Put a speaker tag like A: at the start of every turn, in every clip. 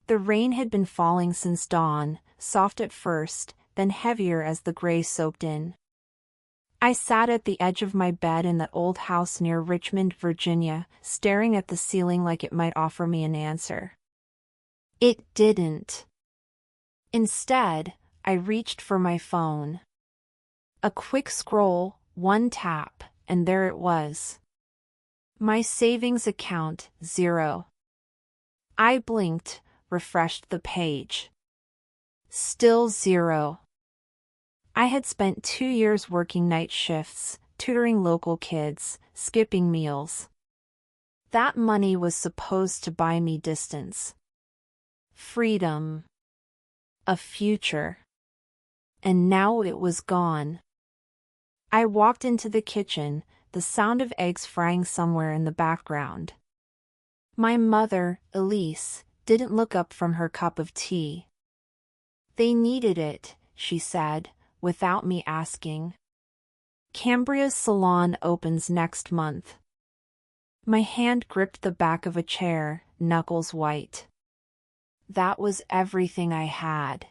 A: The rain had been falling since dawn, soft at first, then heavier as the gray soaked in. I sat at the edge of my bed in that old house near Richmond, Virginia, staring at the ceiling like it might offer me an answer. It didn't. Instead, I reached for my phone. A quick scroll, one tap, and there it was. My savings account, 0. I blinked, refreshed the page. Still 0. I had spent 2 years working night shifts, tutoring local kids, skipping meals. That money was supposed to buy me distance. Freedom. A future. And now it was gone. I walked into the kitchen, the sound of eggs frying somewhere in the background. My mother, Elise, didn't look up from her cup of tea. They needed it, she said, without me asking. Cambria's salon opens next month. My hand gripped the back of a chair, knuckles white. That was everything I had.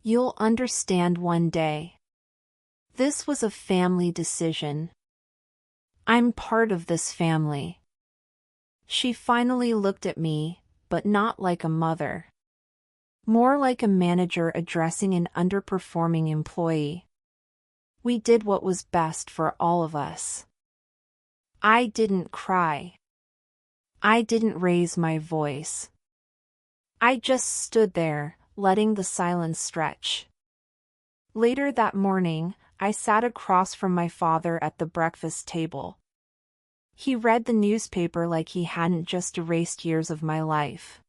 A: You'll understand one day. This was a family decision. I'm part of this family. She finally looked at me, but not like a mother. More like a manager addressing an underperforming employee. We did what was best for all of us. I didn't cry. I didn't raise my voice. I just stood there, letting the silence stretch. Later that morning, I sat across from my father at the breakfast table. He read the newspaper like he hadn't just erased years of my life.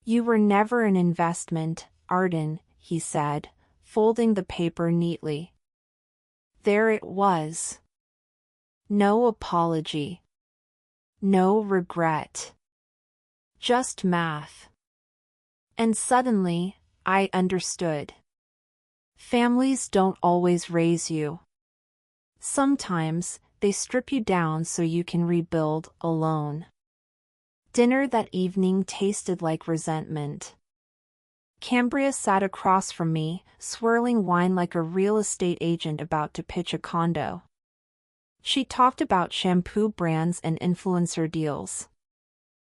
A: You were never an investment, Arden, he said, folding the paper neatly. There it was. No apology. No regret. Just math. And suddenly, I understood. Families don't always raise you. Sometimes, they strip you down so you can rebuild alone. Dinner that evening tasted like resentment. Cambria sat across from me, swirling wine like a real estate agent about to pitch a condo. She talked about shampoo brands and influencer deals.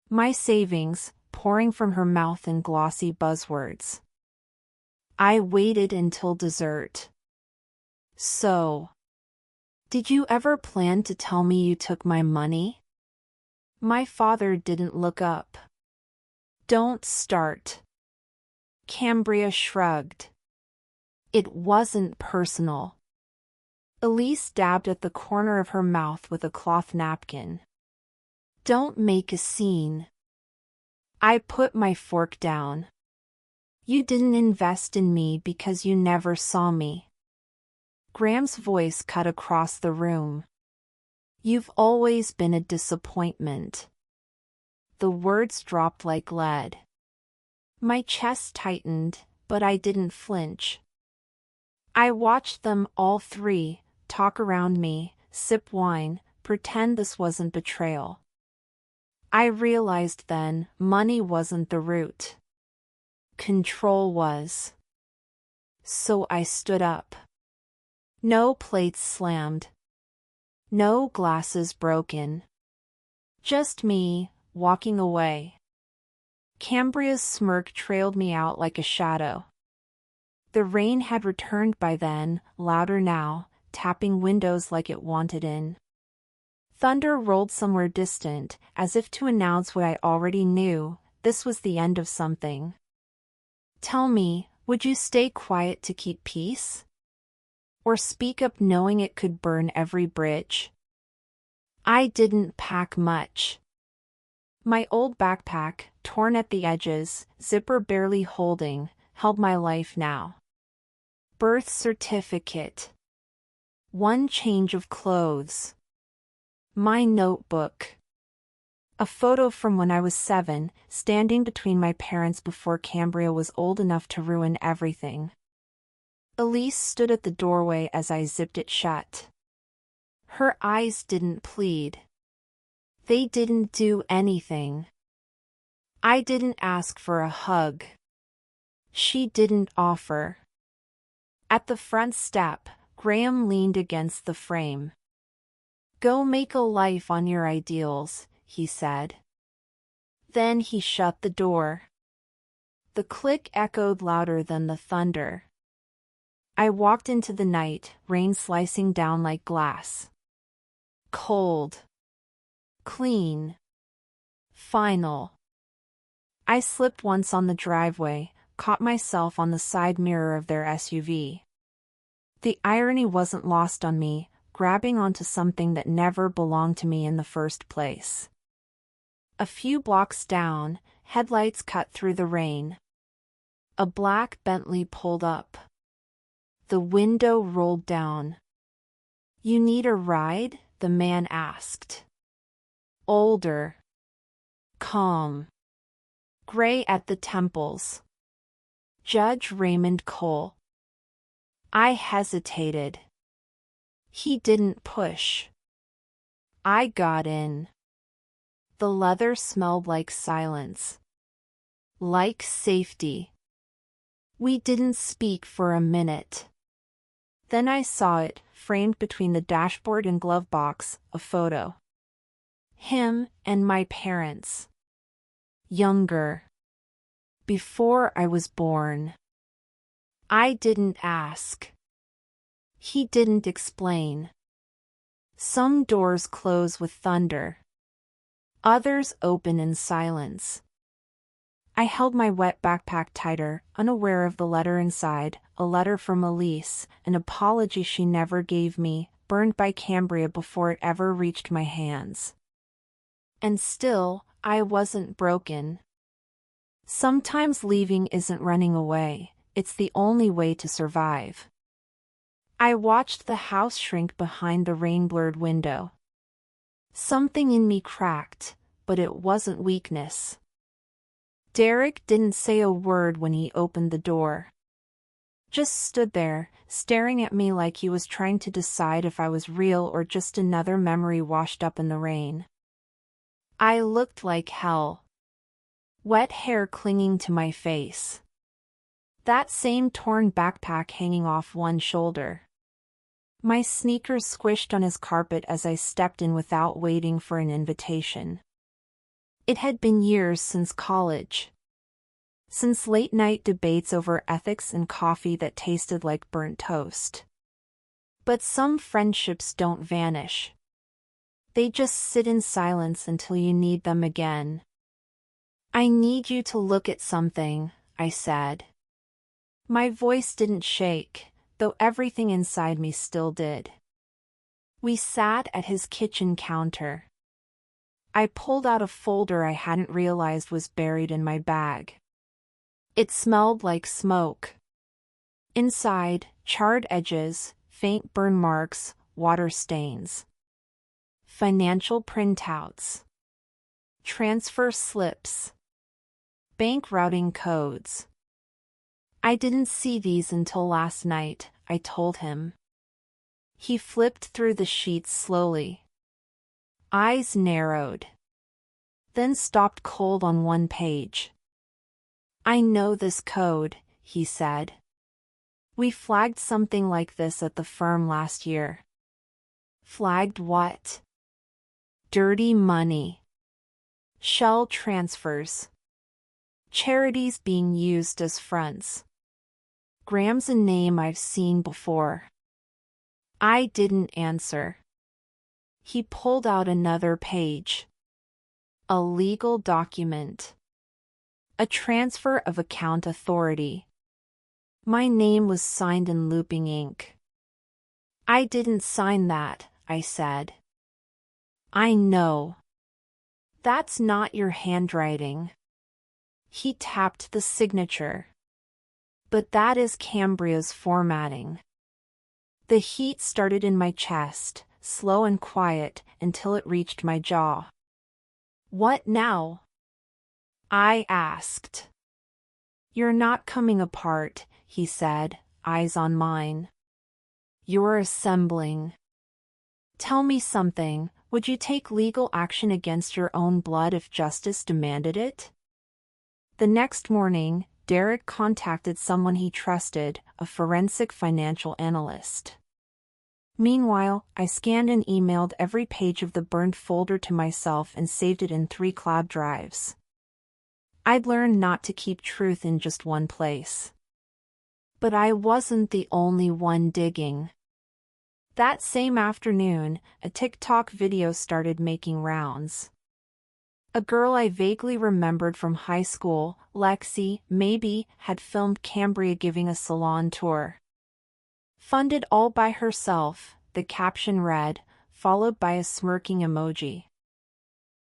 A: My savings, pouring from her mouth in glossy buzzwords. I waited until dessert. So, did you ever plan to tell me you took my money? My father didn't look up. Don't start. Cambria shrugged. It wasn't personal. Elise dabbed at the corner of her mouth with a cloth napkin. Don't make a scene. I put my fork down. You didn't invest in me because you never saw me. Graham's voice cut across the room. You've always been a disappointment. The words dropped like lead. My chest tightened, but I didn't flinch. I watched them all three, talk around me, sip wine, pretend this wasn't betrayal. I realized then, money wasn't the root. Control was. So I stood up. No plates slammed. No glasses broken. Just me, walking away. Cambria's smirk trailed me out like a shadow. The rain had returned by then, louder now, tapping windows like it wanted in. Thunder rolled somewhere distant, as if to announce what I already knew, this was the end of something. Tell me, would you stay quiet to keep peace? Or speak up knowing it could burn every bridge? I didn't pack much. My old backpack, torn at the edges, zipper barely holding, held my life now. Birth certificate. One change of clothes. My notebook. A photo from when I was 7, standing between my parents before Cambria was old enough to ruin everything. Elise stood at the doorway as I zipped it shut. Her eyes didn't plead. They didn't do anything. I didn't ask for a hug. She didn't offer. At the front step, Graham leaned against the frame. "Go make a life on your ideals," he said. Then he shut the door. The click echoed louder than the thunder. I walked into the night, rain slicing down like glass. Cold. Clean. Final. I slipped once on the driveway, caught myself on the side mirror of their SUV. The irony wasn't lost on me, grabbing onto something that never belonged to me in the first place. A few blocks down, headlights cut through the rain. A black Bentley pulled up. The window rolled down. "You need a ride?" the man asked. Older. Calm. Gray at the temples. Judge Raymond Cole. I hesitated. He didn't push. I got in. The leather smelled like silence. Like safety. We didn't speak for a minute. Then I saw it, framed between the dashboard and glove box, a photo. Him and my parents. Younger. Before I was born. I didn't ask. He didn't explain. Some doors close with thunder. Others open in silence. I held my wet backpack tighter, unaware of the letter inside, a letter from Elise, an apology she never gave me, burned by Cambria before it ever reached my hands. And still, I wasn't broken. Sometimes leaving isn't running away, it's the only way to survive. I watched the house shrink behind the rain-blurred window. Something in me cracked, but it wasn't weakness. Derek didn't say a word when he opened the door. Just stood there, staring at me like he was trying to decide if I was real or just another memory washed up in the rain. I looked like hell. Wet hair clinging to my face. That same torn backpack hanging off one shoulder. My sneakers squished on his carpet as I stepped in without waiting for an invitation. It had been years since college. Since late-night debates over ethics and coffee that tasted like burnt toast. But some friendships don't vanish. They just sit in silence until you need them again. "I need you to look at something," I said. My voice didn't shake, though everything inside me still did. We sat at his kitchen counter. I pulled out a folder I hadn't realized was buried in my bag. It smelled like smoke. Inside, charred edges, faint burn marks, water stains. Financial printouts. Transfer slips. Bank routing codes. "I didn't see these until last night," I told him. He flipped through the sheets slowly. Eyes narrowed. Then stopped cold on one page. "I know this code," he said. "We flagged something like this at the firm last year." Flagged what? Dirty money. Shell transfers. Charities being used as fronts. Graham's a name I've seen before. I didn't answer. He pulled out another page. A legal document. A transfer of account authority. My name was signed in looping ink. "I didn't sign that," I said. "I know. That's not your handwriting." He tapped the signature. "But that is Cambria's formatting." The heat started in my chest, slow and quiet, until it reached my jaw. "What now?" I asked. "You're not coming apart," he said, eyes on mine. "You're assembling. Tell me something, would you take legal action against your own blood if justice demanded it?" The next morning, Derek contacted someone he trusted, a forensic financial analyst. Meanwhile, I scanned and emailed every page of the burned folder to myself and saved it in 3 cloud drives. I'd learned not to keep truth in just one place. But I wasn't the only one digging. That same afternoon, a TikTok video started making rounds. A girl I vaguely remembered from high school, Lexi, maybe, had filmed Cambria giving a salon tour. Funded all by herself, the caption read, followed by a smirking emoji.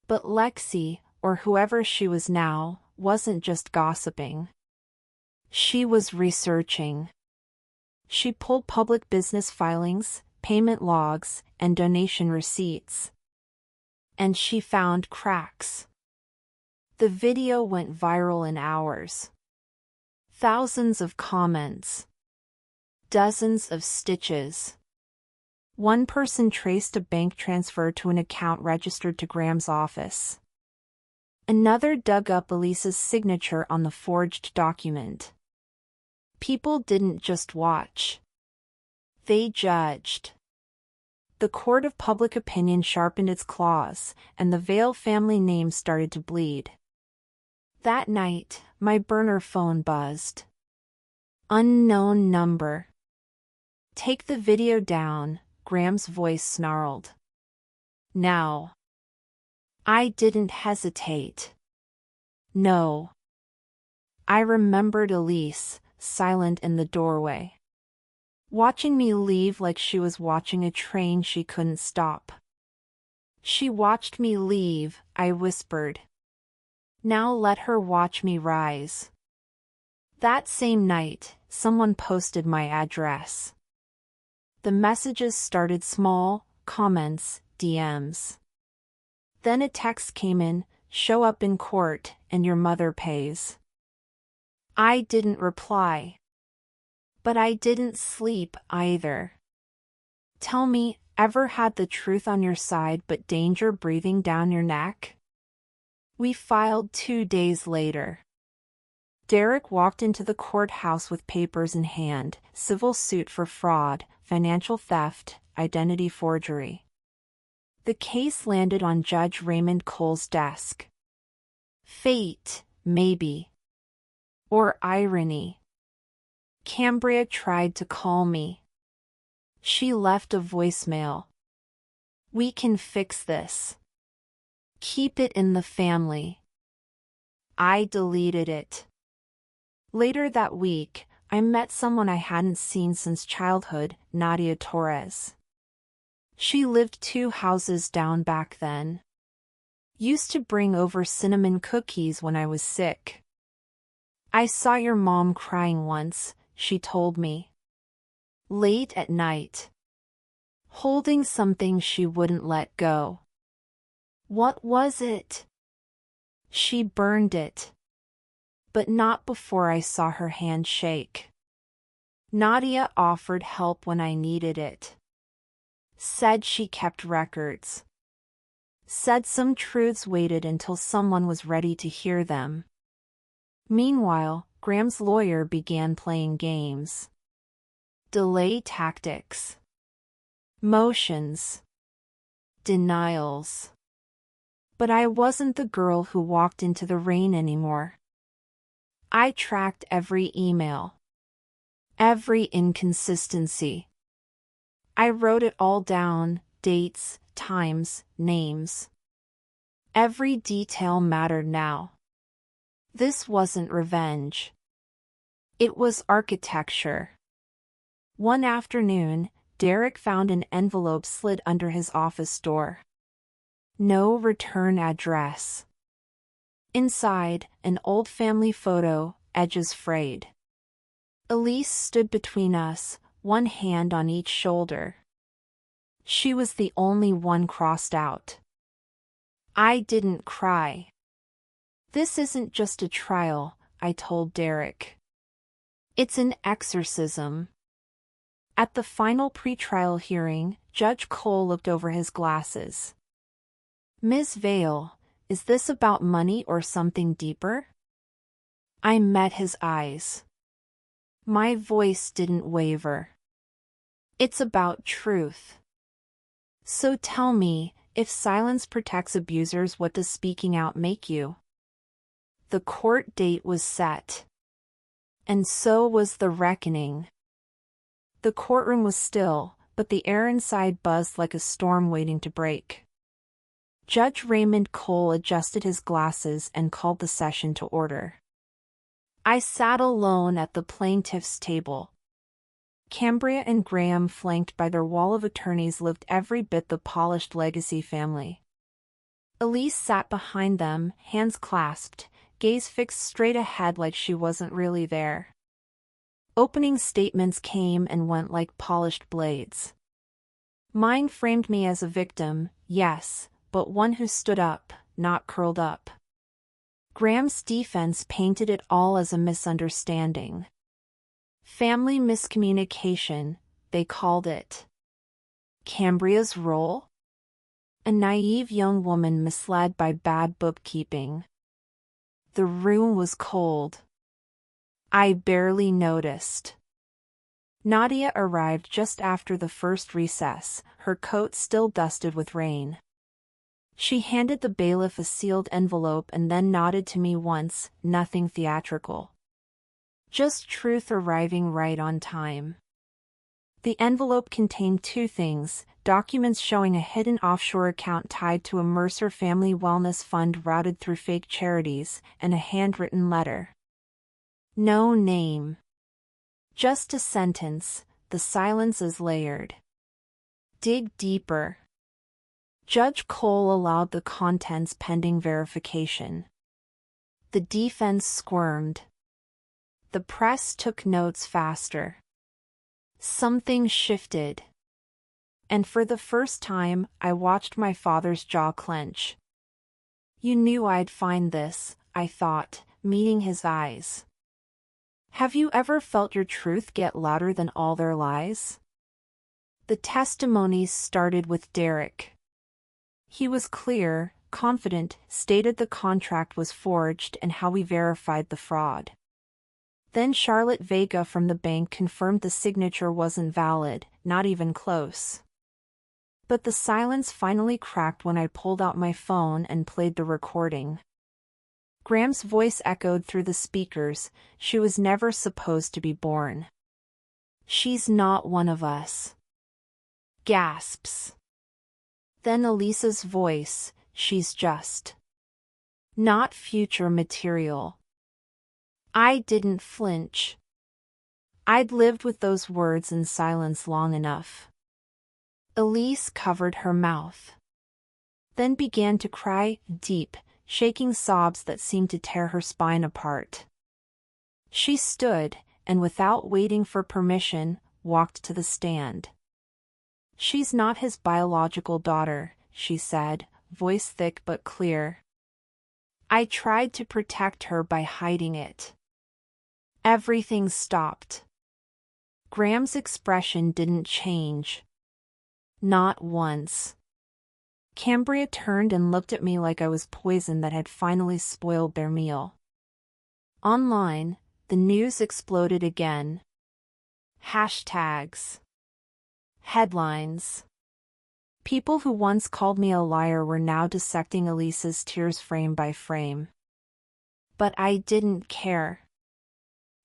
A: But Lexi, or whoever she was now, wasn't just gossiping. She was researching. She pulled public business filings, payment logs, and donation receipts. And she found cracks. The video went viral in hours. Thousands of comments. Dozens of stitches. One person traced a bank transfer to an account registered to Graham's office. Another dug up Elisa's signature on the forged document. People didn't just watch. They judged. The court of public opinion sharpened its claws, and the Vale family name started to bleed. That night, my burner phone buzzed. Unknown number. Take the video down, Graham's voice snarled. Now. I didn't hesitate. No. I remembered Elise, silent in the doorway, watching me leave like she was watching a train she couldn't stop. She watched me leave, I whispered. Now let her watch me rise. That same night, someone posted my address. The messages started small, comments, DMs. Then a text came in, show up in court, and your mother pays. I didn't reply. But I didn't sleep either. Tell me, ever had the truth on your side but danger breathing down your neck? We filed 2 days later. Derek walked into the courthouse with papers in hand, civil suit for fraud, financial theft, identity forgery. The case landed on Judge Raymond Cole's desk. Fate, maybe. Or irony. Cambria tried to call me. She left a voicemail. We can fix this. Keep it in the family. I deleted it. Later that week, I met someone I hadn't seen since childhood, Nadia Torres. She lived 2 houses down back then. Used to bring over cinnamon cookies when I was sick. I saw your mom crying once, she told me. Late at night. Holding something she wouldn't let go. What was it? She burned it. But not before I saw her hand shake. Nadia offered help when I needed it. Said she kept records. Said some truths waited until someone was ready to hear them. Meanwhile, Graham's lawyer began playing games. Delay tactics. Motions. Denials. But I wasn't the girl who walked into the rain anymore. I tracked every email. Every inconsistency. I wrote it all down, dates, times, names. Every detail mattered now. This wasn't revenge. It was architecture. One afternoon, Derek found an envelope slid under his office door. No return address. Inside, an old family photo, edges frayed. Elise stood between us, one hand on each shoulder. She was the only one crossed out. I didn't cry. This isn't just a trial, I told Derek. It's an exorcism. At the final pretrial hearing, Judge Cole looked over his glasses. Ms. Vale, is this about money or something deeper? I met his eyes. My voice didn't waver. It's about truth. So tell me, if silence protects abusers, what does speaking out make you? The court date was set. And so was the reckoning. The courtroom was still, but the air inside buzzed like a storm waiting to break. Judge Raymond Cole adjusted his glasses and called the session to order. I sat alone at the plaintiff's table. Cambria and Graham, flanked by their wall of attorneys, lived every bit the polished legacy family. Elise sat behind them, hands clasped, gaze fixed straight ahead like she wasn't really there. Opening statements came and went like polished blades. Mine framed me as a victim, yes, but one who stood up, not curled up. Graham's defense painted it all as a misunderstanding. Family miscommunication, they called it. Cambria's role? A naive young woman misled by bad bookkeeping. The room was cold. I barely noticed. Nadia arrived just after the first recess, her coat still dusted with rain. She handed the bailiff a sealed envelope and then nodded to me once, nothing theatrical. Just truth arriving right on time. The envelope contained two things: documents showing a hidden offshore account tied to a Mercer family wellness fund routed through fake charities, and a handwritten letter. No name. Just a sentence, the silence is layered. Dig deeper. Judge Cole allowed the contents pending verification. The defense squirmed. The press took notes faster. Something shifted. And for the first time, I watched my father's jaw clench. You knew I'd find this, I thought, meeting his eyes. Have you ever felt your truth get louder than all their lies? The testimonies started with Derek. He was clear, confident, stated the contract was forged and how we verified the fraud. Then Charlotte Vega from the bank confirmed the signature wasn't valid, not even close. But the silence finally cracked when I pulled out my phone and played the recording. Graham's voice echoed through the speakers. She was never supposed to be born. She's not one of us. Gasps. Then Elisa's voice, she's just not future material. I didn't flinch. I'd lived with those words in silence long enough. Elise covered her mouth. Then began to cry, deep, shaking sobs that seemed to tear her spine apart. She stood, and without waiting for permission, walked to the stand. She's not his biological daughter, she said, voice thick but clear. I tried to protect her by hiding it. Everything stopped. Graham's expression didn't change. Not once. Cambria turned and looked at me like I was poison that had finally spoiled their meal. Online, the news exploded again. Hashtags. Headlines. People who once called me a liar were now dissecting Elisa's tears frame by frame. But I didn't care.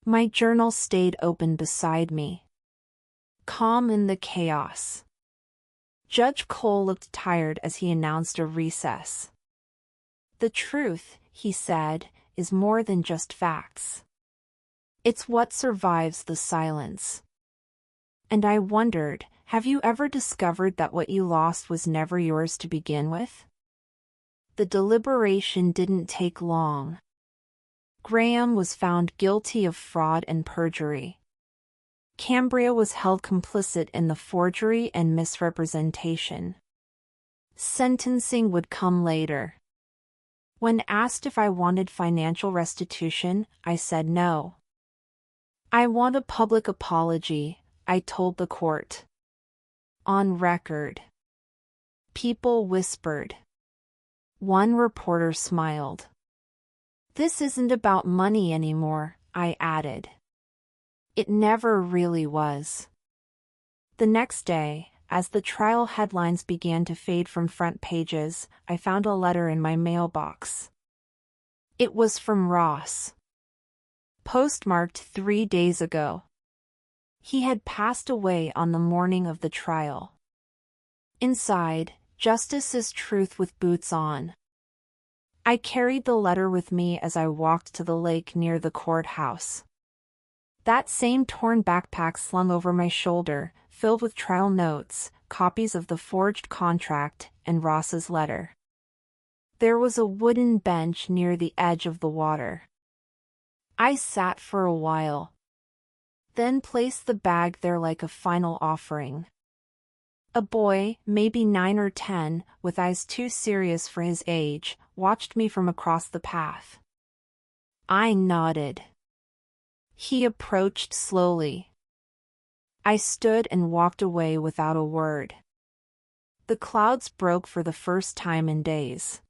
A: My journal stayed open beside me. Calm in the chaos. Judge Cole looked tired as he announced a recess. The truth, he said, is more than just facts. It's what survives the silence. And I wondered, have you ever discovered that what you lost was never yours to begin with? The deliberation didn't take long. Graham was found guilty of fraud and perjury. Cambria was held complicit in the forgery and misrepresentation. Sentencing would come later. When asked if I wanted financial restitution, I said no. I want a public apology, I told the court. On record. People whispered. One reporter smiled. This isn't about money anymore, I added. It never really was. The next day, as the trial headlines began to fade from front pages, I found a letter in my mailbox. It was from Ross. Postmarked 3 days ago. He had passed away on the morning of the trial. Inside, Justice's truth with boots on. I carried the letter with me as I walked to the lake near the courthouse. That same torn backpack slung over my shoulder, filled with trial notes, copies of the forged contract, and Ross's letter. There was a wooden bench near the edge of the water. I sat for a while, then placed the bag there like a final offering. A boy, maybe 9 or 10, with eyes too serious for his age, watched me from across the path. I nodded. He approached slowly. I stood and walked away without a word. The clouds broke for the first time in days.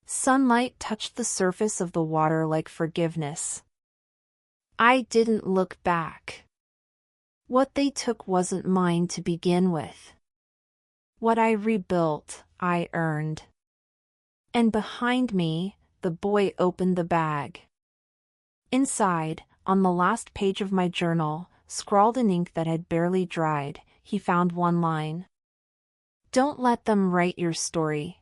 A: Sunlight touched the surface of the water like forgiveness. I didn't look back. What they took wasn't mine to begin with. What I rebuilt, I earned. And behind me, the boy opened the bag. Inside, on the last page of my journal, scrawled in ink that had barely dried, he found one line. Don't let them write your story.